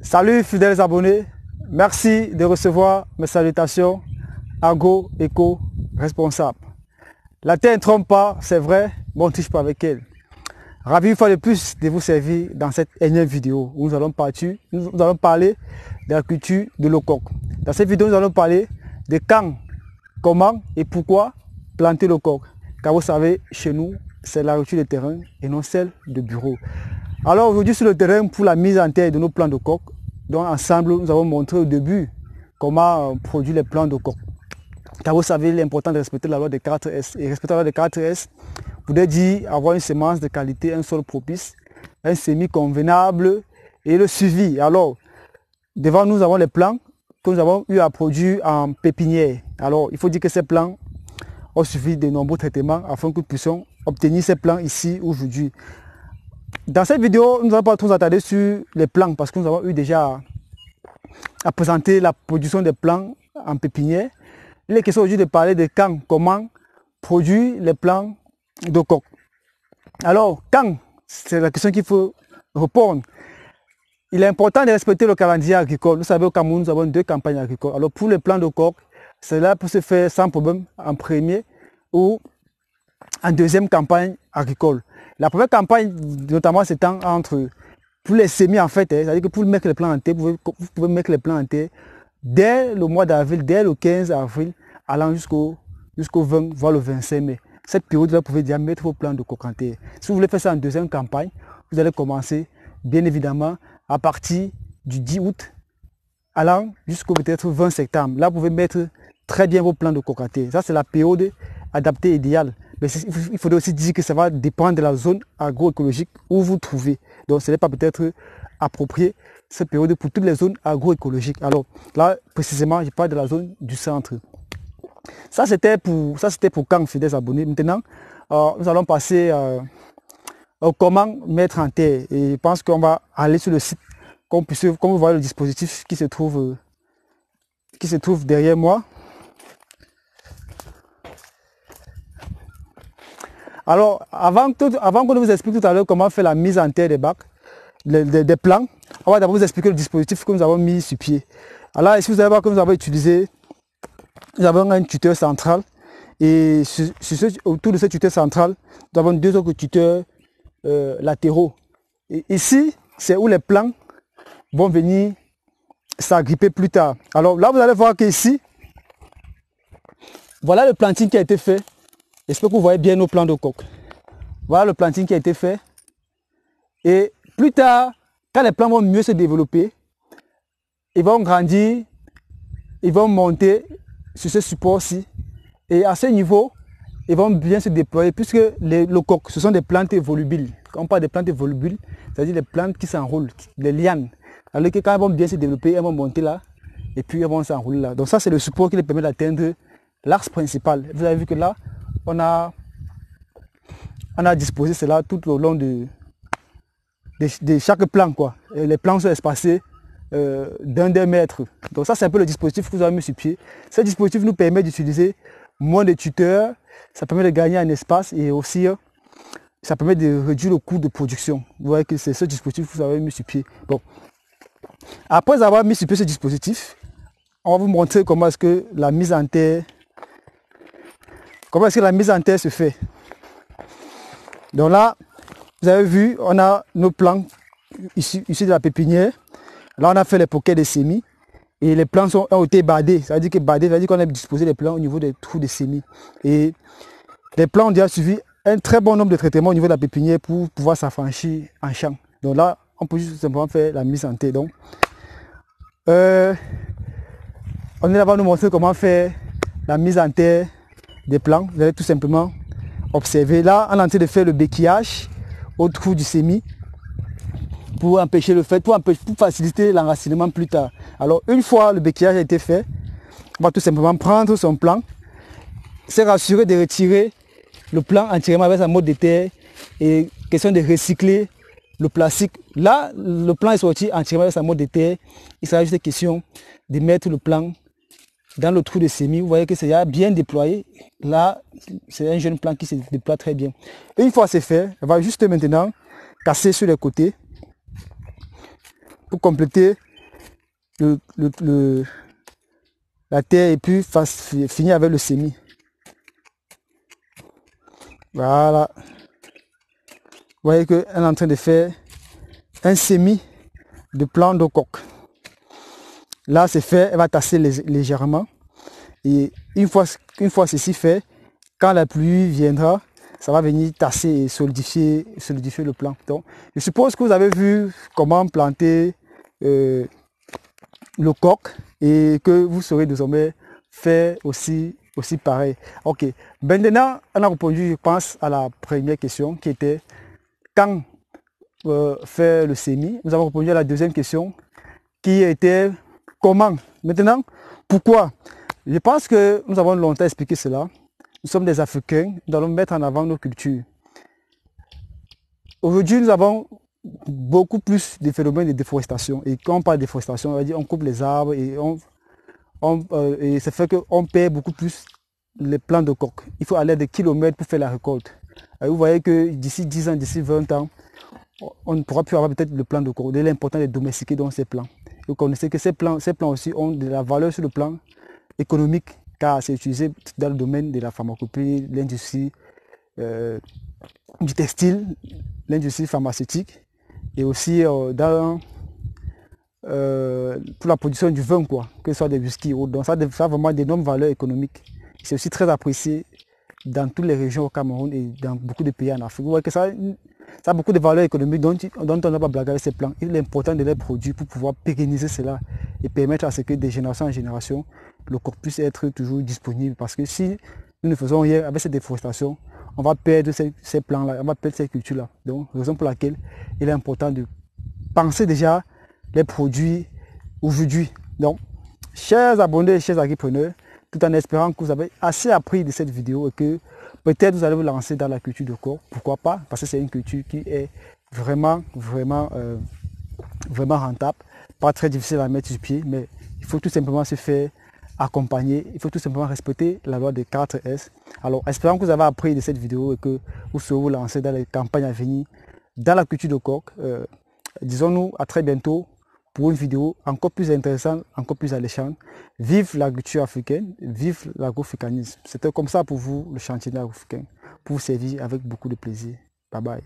Salut fidèles abonnés, merci de recevoir mes salutations agro-éco responsable. La terre ne trompe pas, c'est vrai, mais on ne triche pas avec elle. Ravi une fois de plus de vous servir dans cette énième vidéo où nous allons parler de la culture de l'ocoque. Dans cette vidéo, nous allons parler de quand, comment et pourquoi planter l'ocoque. Car vous savez, chez nous, c'est la culture de terrain et non celle de bureau. Alors aujourd'hui sur le terrain pour la mise en terre de nos plants de coque, donc ensemble nous avons montré au début comment produire les plants de coque. Car vous savez l'important de respecter la loi des 4S. Et respecter la loi des 4S voudrait dire avoir une semence de qualité, un sol propice, un semis convenable et le suivi. Alors devant nous avons les plants que nous avons eu à produire en pépinière. Alors il faut dire que ces plants ont suivi de nombreux traitements afin que nous puissions obtenir ces plants ici aujourd'hui. Dans cette vidéo, nous n'allons pas trop attarder sur les plants parce que nous avons eu déjà à présenter la production des plants en pépinière. Il est question aujourd'hui de parler de quand, comment produire les plants de coque. Alors, quand, c'est la question qu'il faut répondre. Il est important de respecter le calendrier agricole. Vous savez, au Cameroun, nous avons 2 campagnes agricoles. Alors, pour les plants de coque, cela peut se faire sans problème en premier ou en deuxième campagne agricole. La première campagne, notamment, s'étend entre, pour les semis en fait, c'est-à-dire que pour mettre les plants en terre, vous pouvez mettre les plants en terre dès le mois d'avril, dès le 15 avril, allant jusqu'au 20, voire le 25 mai. Cette période-là, vous pouvez déjà mettre vos plants de coque en terre. Si vous voulez faire ça en deuxième campagne, vous allez commencer, bien évidemment, à partir du 10 août, allant jusqu'au peut-être 20 septembre. Là, vous pouvez mettre très bien vos plants de coque en terre. Ça, c'est la période adaptée idéale. Mais il faudrait aussi dire que ça va dépendre de la zone agroécologique où vous trouvez. Donc ce n'est pas peut-être approprié cette période pour toutes les zones agroécologiques. Alors là, précisément, je parle de la zone du centre. Ça c'était pour quand, fidèles abonnés. Maintenant, nous allons passer au comment mettre en terre. Et je pense qu'on va aller sur le site, comme vous voyez le dispositif qui se trouve derrière moi. Alors, avant qu'on vous explique tout à l'heure comment faire la mise en terre des bacs, des plants, on va d'abord vous expliquer le dispositif que nous avons mis sur pied. Alors, ici, vous allez voir que nous avons utilisé, nous avons un tuteur central. Et autour de ce tuteur central, nous avons 2 autres tuteurs latéraux. Et ici, c'est où les plants vont venir s'agripper plus tard. Alors là, vous allez voir qu'ici, voilà le planting qui a été fait. J'espère que vous voyez bien nos plants de coque. Voilà le planting qui a été fait. Et plus tard, quand les plants vont mieux se développer, ils vont grandir, ils vont monter sur ce support-ci. Et à ce niveau, ils vont bien se déployer puisque les coques, ce sont des plantes volubiles. Quand on parle de plantes volubiles, c'est-à-dire des plantes qui s'enroulent, des lianes. Alors que quand elles vont bien se développer, elles vont monter là et puis elles vont s'enrouler là. Donc ça, c'est le support qui les permet d'atteindre l'axe principal. Vous avez vu que là, on a disposé cela tout au long de chaque plan, quoi. Et les plans sont espacés d'1 mètre. Donc ça, c'est un peu le dispositif que vous avez mis sur pied. Ce dispositif nous permet d'utiliser moins de tuteurs, ça permet de gagner en espace et aussi ça permet de réduire le coût de production. Vous voyez que c'est ce dispositif que vous avez mis sur pied. Bon. Après avoir mis sur pied ce dispositif, on va vous montrer comment est-ce que la mise en terre se fait. Donc là, vous avez vu, on a nos plants ici de la pépinière. Là, on a fait les poquets de semis. Et les plants ont été badés. Ça veut dire que badés, ça veut dire qu'on a disposé les plants au niveau des trous de semis. Et les plants ont déjà suivi un très bon nombre de traitements au niveau de la pépinière pour pouvoir s'affranchir en champ. Donc là, on peut juste simplement faire la mise en terre. Donc, on est là pour nous montrer comment faire la mise en terre des plants. Vous allez tout simplement observer. Là, on est en train de faire le béquillage au trou du semis pour empêcher le fait, pour faciliter l'enracinement plus tard. Alors, une fois le béquillage a été fait, on va tout simplement prendre son plant, se rassurer de retirer le plant entièrement avec sa mode de terre et question de recycler le plastique. Là, le plant est sorti entièrement avec sa mode de terre. Il sera juste question de mettre le plant dans le trou de semis. Vous voyez que c'est déjà bien déployé. Là, c'est un jeune plant qui se déploie très bien. Et une fois c'est fait, on va juste maintenant casser sur les côtés pour compléter la terre et puis finir avec le semis. Voilà. Vous voyez qu'elle est en train de faire un semis de plants de coque. Là, c'est fait, elle va tasser légèrement. Et une fois ceci fait, quand la pluie viendra, ça va venir tasser et solidifier le plant. Donc, je suppose que vous avez vu comment planter le coque et que vous saurez désormais faire aussi pareil. Ok, maintenant, on a répondu, je pense, à la première question qui était quand faire le semis. Nous avons répondu à la deuxième question qui était comment. Maintenant, pourquoi? Je pense que nous avons longtemps expliqué cela. Nous sommes des Africains, nous allons mettre en avant nos cultures. Aujourd'hui, nous avons beaucoup plus de phénomènes de déforestation. Et quand on parle de déforestation, on va dire on coupe les arbres et et ça fait qu'on perd beaucoup plus les plants de coque. Il faut aller des kilomètres pour faire la récolte. Et vous voyez que d'ici 10 ans, d'ici 20 ans, on ne pourra plus avoir peut-être le plant de coque. Il est important de domestiquer dans ces plants. Et vous connaissez que ces plants aussi ont de la valeur sur le plan économique, car c'est utilisé dans le domaine de la pharmacopée, l'industrie du textile, l'industrie pharmaceutique et aussi pour la production du vin, quoi, que ce soit des whisky. Donc ça a vraiment d'énormes valeurs économiques. C'est aussi très apprécié dans toutes les régions au Cameroun et dans beaucoup de pays en Afrique. Vous voyez que ça a beaucoup de valeurs économiques dont on n'a pas blagué avec ces plans. Il est important de les produire pour pouvoir pérenniser cela et permettre à ce que de génération en génération, le corps puisse être toujours disponible. Parce que si nous ne faisons rien avec cette déforestation, on va perdre ces plans-là, on va perdre ces cultures-là. Donc, raison pour laquelle il est important de penser déjà les produits aujourd'hui. Donc, chers abonnés, chers agripreneurs, tout en espérant que vous avez assez appris de cette vidéo et que peut-être vous allez vous lancer dans la culture de coque. Pourquoi pas? Parce que c'est une culture qui est vraiment rentable, pas très difficile à mettre sur pied, mais il faut tout simplement se faire accompagner, il faut tout simplement respecter la loi des 4S. Alors, espérons que vous avez appris de cette vidéo et que vous serez vous lancer dans les campagnes à venir dans la culture de coque. Disons-nous à très bientôt pour une vidéo encore plus intéressante, encore plus alléchante. Vive l'agriculture africaine, vive l'agroafricanisme. C'était comme ça pour vous, le chantier de l'agroafricain, pour vous servir avec beaucoup de plaisir. Bye bye.